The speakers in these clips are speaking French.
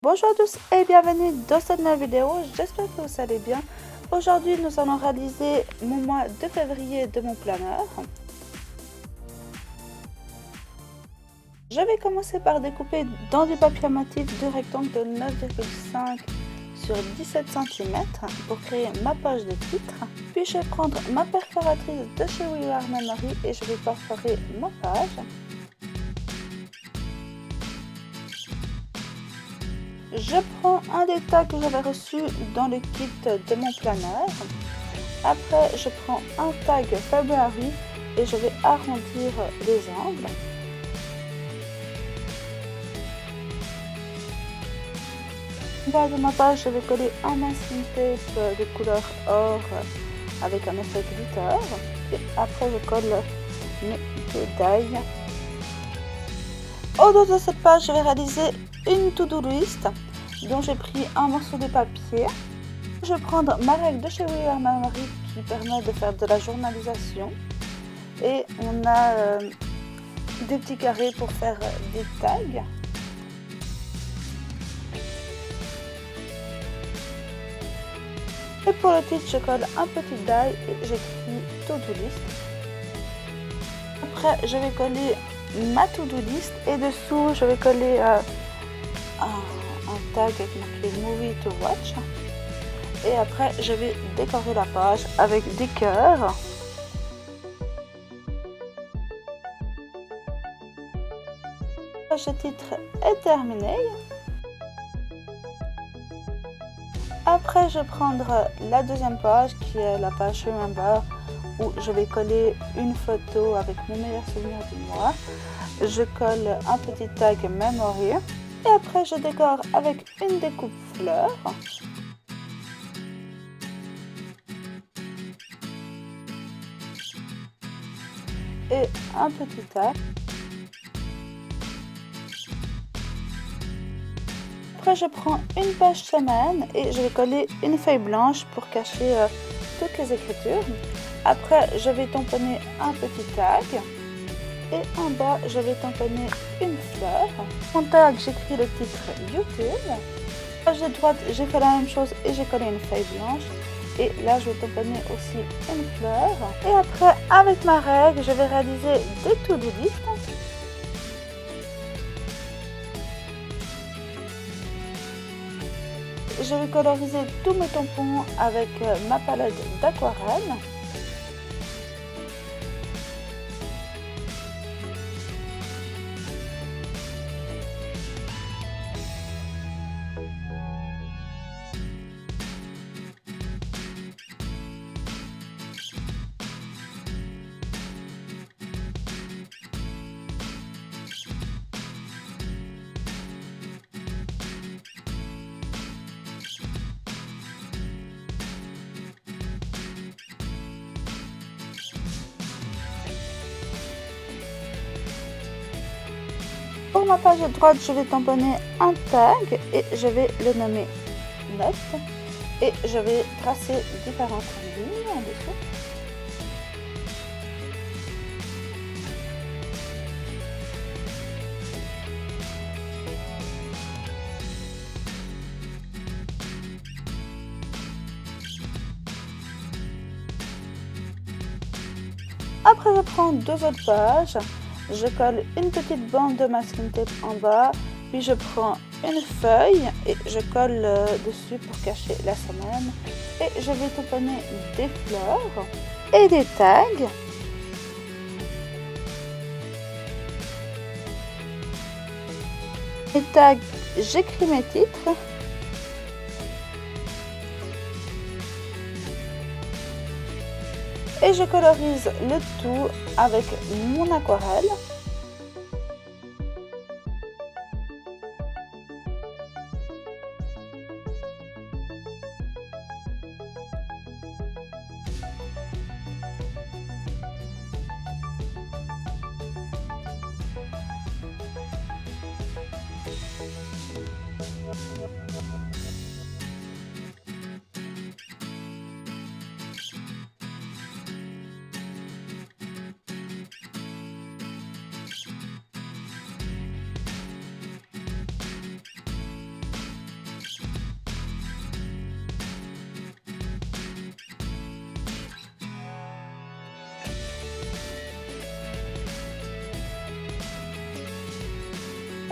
Bonjour à tous et bienvenue dans cette nouvelle vidéo, j'espère que vous allez bien. Aujourd'hui nous allons réaliser mon mois de février de mon planeur. Je vais commencer par découper dans du papier motif de rectangle de 9,5 sur 17 cm pour créer ma page de titre. Puis je vais prendre ma perforatrice de chez William & Mary et je vais perforer ma page. Je prends un des tags que j'avais reçu dans le kit de mon planeur. Après, je prends un tag February et je vais arrondir les angles. En bas de ma page, je vais coller un masking tape de couleur or avec un effet glitter. Et après, je colle mes détails. Au dos de cette page, je vais réaliser une to-do list dont j'ai pris un morceau de papier. Je vais prendre ma règle de chez William & Mary qui permet de faire de la journalisation. Et on a des petits carrés pour faire des tags. Et pour le titre, je colle un petit die et j'écris to-do list. Après, je vais coller ma to-do list et dessous, je vais coller un tag avec marqué movie to watch. Et après, je vais décorer la page avec des cœurs. La page de titre est terminée. Après, je vais prendre la deuxième page qui est la page Remember où je vais coller une photo avec mon meilleur souvenir du mois. Je colle un petit tag Memory et après je décore avec une découpe fleur. Et un petit tag. Après je prends une page semaine et je vais coller une feuille blanche pour cacher toutes les écritures. Après je vais tamponner un petit tag et en bas je vais tamponner une fleur. En tag j'écris le titre YouTube. Page de droite j'ai fait la même chose et j'ai collé une feuille blanche. Et là je vais tamponner aussi une fleur. Et après avec ma règle je vais réaliser des to-do list. Je vais coloriser tous mes tampons avec ma palette d'aquarelle. Pour ma page de droite, je vais tamponner un tag et je vais le nommer note et je vais tracer différentes lignes en dessous. Après, je prends deux autres pages. Je colle une petite bande de masking tape en bas, puis je prends une feuille et je colle dessus pour cacher la semaine. Et je vais tamponner des fleurs et des tags. Les tags, j'écris mes titres. Et je colorise le tout avec mon aquarelle.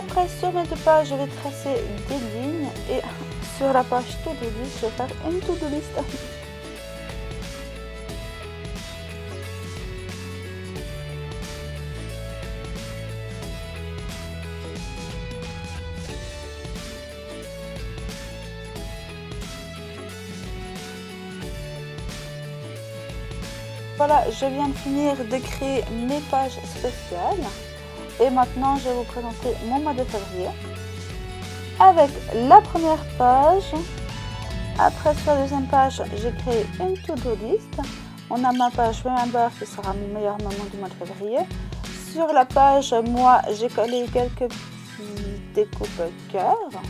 Après, sur mes 2 pages, je vais tracer des lignes et sur la page to-do list, je vais faire une to-do list. Voilà, je viens de finir de créer mes pages spéciales et maintenant je vais vous présenter mon mois de février avec la première page. Après sur la deuxième page, j'ai créé une to-do list. On a ma page Remember qui sera mon meilleur moment du mois de février. Sur la page moi, j'ai collé quelques petites découpes cœurs.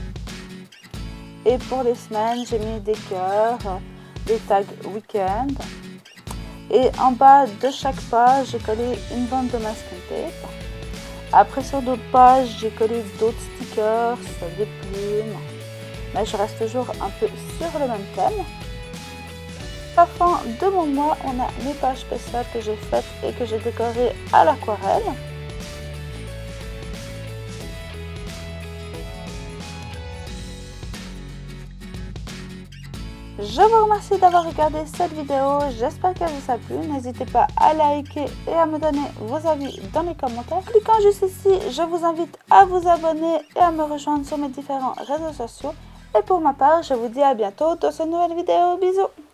Et pour les semaines, j'ai mis des cœurs, des tags week-end. Et en bas de chaque page, j'ai collé une bande de masking tape. Après sur d'autres pages, j'ai collé d'autres stickers, des plumes. Mais je reste toujours un peu sur le même thème. À la fin de mon mois, on a mes pages spéciales que j'ai faites et que j'ai décorées à l'aquarelle. Je vous remercie d'avoir regardé cette vidéo, j'espère qu'elle vous a plu. N'hésitez pas à liker et à me donner vos avis dans les commentaires. En cliquant juste ici, je vous invite à vous abonner et à me rejoindre sur mes différents réseaux sociaux. Et pour ma part, je vous dis à bientôt dans une nouvelle vidéo. Bisous!